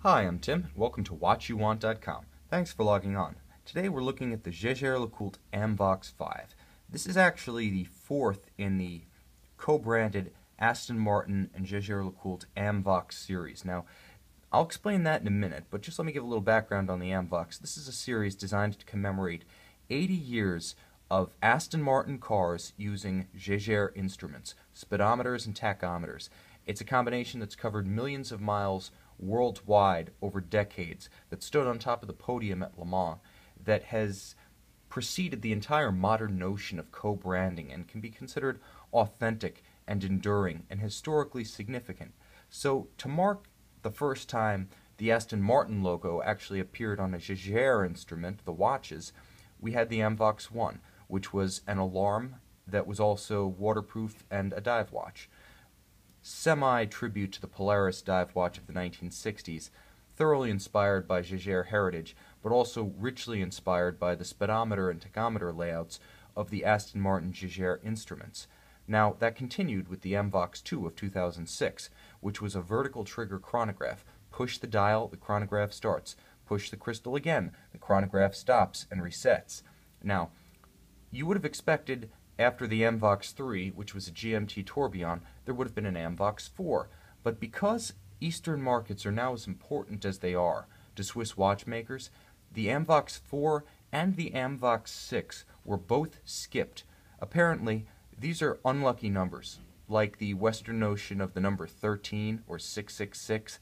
Hi, I'm Tim. Welcome to WhatYouWant.com. Thanks for logging on. Today we're looking at the Jaeger-LeCoultre Amvox5. This is actually the fourth in the co-branded Aston Martin and Jaeger-LeCoultre Amvox series. Now, I'll explain that in a minute, but just let me give a little background on the Amvox. This is a series designed to commemorate 80 years of Aston Martin cars using Jaeger instruments, speedometers and tachometers. It's a combination that's covered millions of miles worldwide over decades, that stood on top of the podium at Le Mans, that has preceded the entire modern notion of co-branding and can be considered authentic and enduring and historically significant. So to mark the first time the Aston Martin logo actually appeared on a Jaeger instrument, the watches, we had the Amvox1, which was an alarm that was also waterproof and a dive watch. Semi-tribute to the Polaris dive watch of the 1960s, thoroughly inspired by Jaeger heritage, but also richly inspired by the speedometer and tachometer layouts of the Aston Martin Jaeger instruments. Now, that continued with the Amvox2 of 2006, which was a vertical trigger chronograph. Push the dial, the chronograph starts. Push the crystal again, the chronograph stops and resets. Now, you would have expected after the Amvox3, which was a GMT tourbillon, there would have been an Amvox4. But because Eastern markets are now as important as they are to Swiss watchmakers, the Amvox4 and the Amvox6 were both skipped. Apparently, these are unlucky numbers, like the Western notion of the number 13 or 666.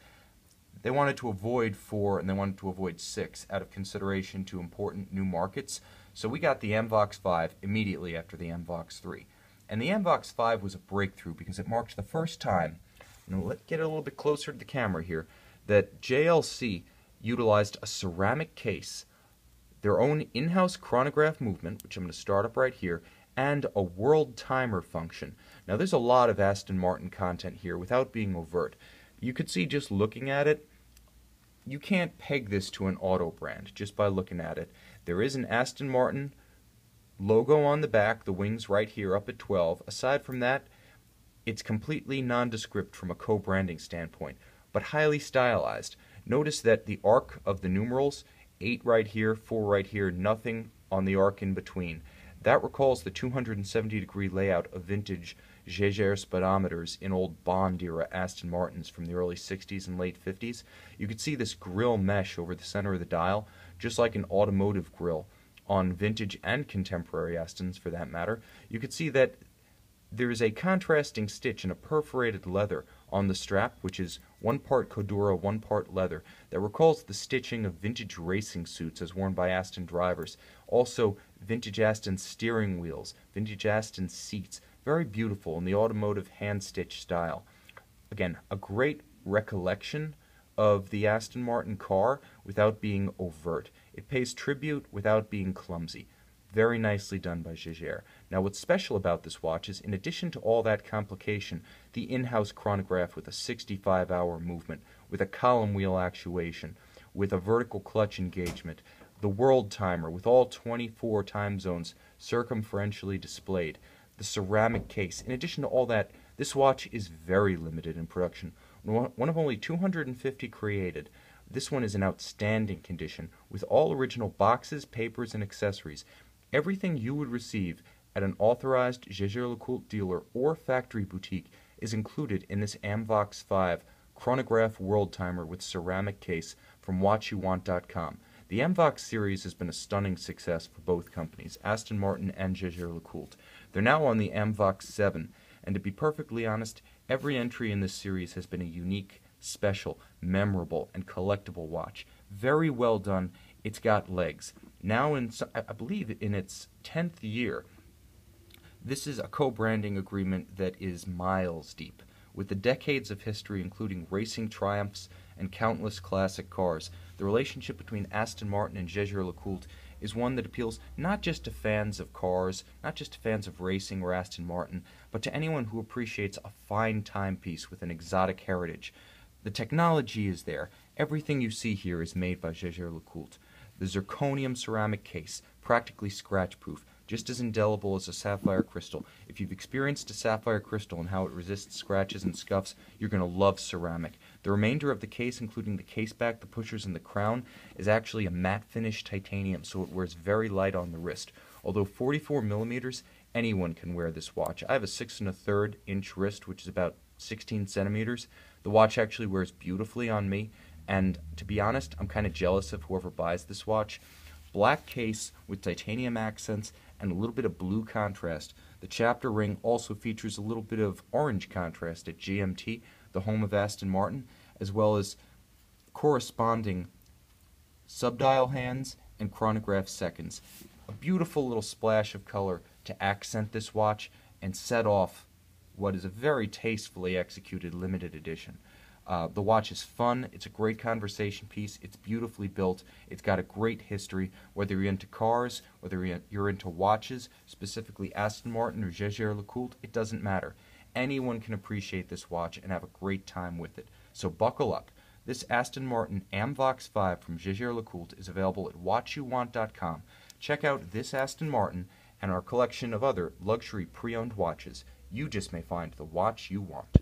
They wanted to avoid 4 and they wanted to avoid 6 out of consideration to important new markets. So we got the Amvox5 immediately after the Amvox3. And the Amvox5 was a breakthrough because it marked the first time, and let's get a little bit closer to the camera here, that JLC utilized a ceramic case, their own in-house chronograph movement, which I'm going to start up right here, and a world timer function. Now there's a lot of Aston Martin content here without being overt. You could see just looking at it, you can't peg this to an auto brand just by looking at it. There is an Aston Martin logo on the back, the wings right here up at 12. Aside from that, it's completely nondescript from a co-branding standpoint, but highly stylized. Notice that the arc of the numerals, 8 right here, 4 right here, nothing on the arc in between. That recalls the 270-degree layout of vintage Jaeger speedometers in old Bond-era Aston Martins from the early 60s and late 50s. You could see this grill mesh over the center of the dial, just like an Automotive grill on vintage and contemporary Astons for that matter. You could see that there is a contrasting stitch in a perforated leather on the strap, which is 1 part Cordura, 1 part leather, that recalls the stitching of vintage racing suits as worn by Aston drivers. Also, vintage Aston steering wheels, vintage Aston seats, very beautiful in the Automotive hand-stitch style. Again, a great recollection of the Aston Martin car without being overt. It pays tribute without being clumsy. Very nicely done by Jaeger. Now what's special about this watch is, in addition to all that complication, the in-house chronograph with a 65-hour movement, with a column wheel actuation, with a vertical clutch engagement, the world timer with all 24 time zones circumferentially displayed, the ceramic case. In addition to all that, this watch is very limited in production. One of only 250 created. This one is in outstanding condition, with all original boxes, papers, and accessories. Everything you would receive at an authorized Jaeger-LeCoultre dealer or factory boutique is included in this Amvox5 chronograph world timer with ceramic case from WhatYouWant.com. The Amvox series has been a stunning success for both companies, Aston Martin and Jaeger-LeCoultre. They're now on the Amvox7, and to be perfectly honest, every entry in this series has been a unique, special, memorable, and collectible watch. Very well done. It's got legs. Now, I believe in its 10th year, this is a co-branding agreement that is miles deep. With the decades of history, including racing triumphs and countless classic cars, the relationship between Aston Martin and Jaeger-LeCoultre is one that appeals not just to fans of cars, not just to fans of racing or Aston Martin, but to anyone who appreciates a fine timepiece with an exotic heritage. The technology is there. Everything you see here is made by Jaeger-LeCoultre. The zirconium ceramic case, practically scratch-proof, just as indelible as a sapphire crystal. If you've experienced a sapphire crystal and how it resists scratches and scuffs, you're going to love ceramic. The remainder of the case, including the case back, the pushers, and the crown, is actually a matte finish titanium, so it wears very light on the wrist. Although 44 millimeters, anyone can wear this watch. I have a 6 1/3 inch wrist, which is about 16 centimeters. The watch actually wears beautifully on me, and to be honest, I'm kind of jealous of whoever buys this watch. Black case with titanium accents and a little bit of blue contrast. The chapter ring also features a little bit of orange contrast at GMT, the home of Aston Martin, as well as corresponding subdial hands and chronograph seconds. A beautiful little splash of color to accent this watch and set off what is a very tastefully executed limited edition. The watch is fun, it's a great conversation piece, it's beautifully built, it's got a great history. Whether you're into cars, whether you're into watches, specifically Aston Martin or Jaeger-LeCoultre, it doesn't matter. Anyone can appreciate this watch and have a great time with it. So buckle up. This Aston Martin Amvox5 from Jaeger-LeCoultre is available at watchyouwant.com. Check out this Aston Martin and our collection of other luxury pre-owned watches. You just may find the watch you want.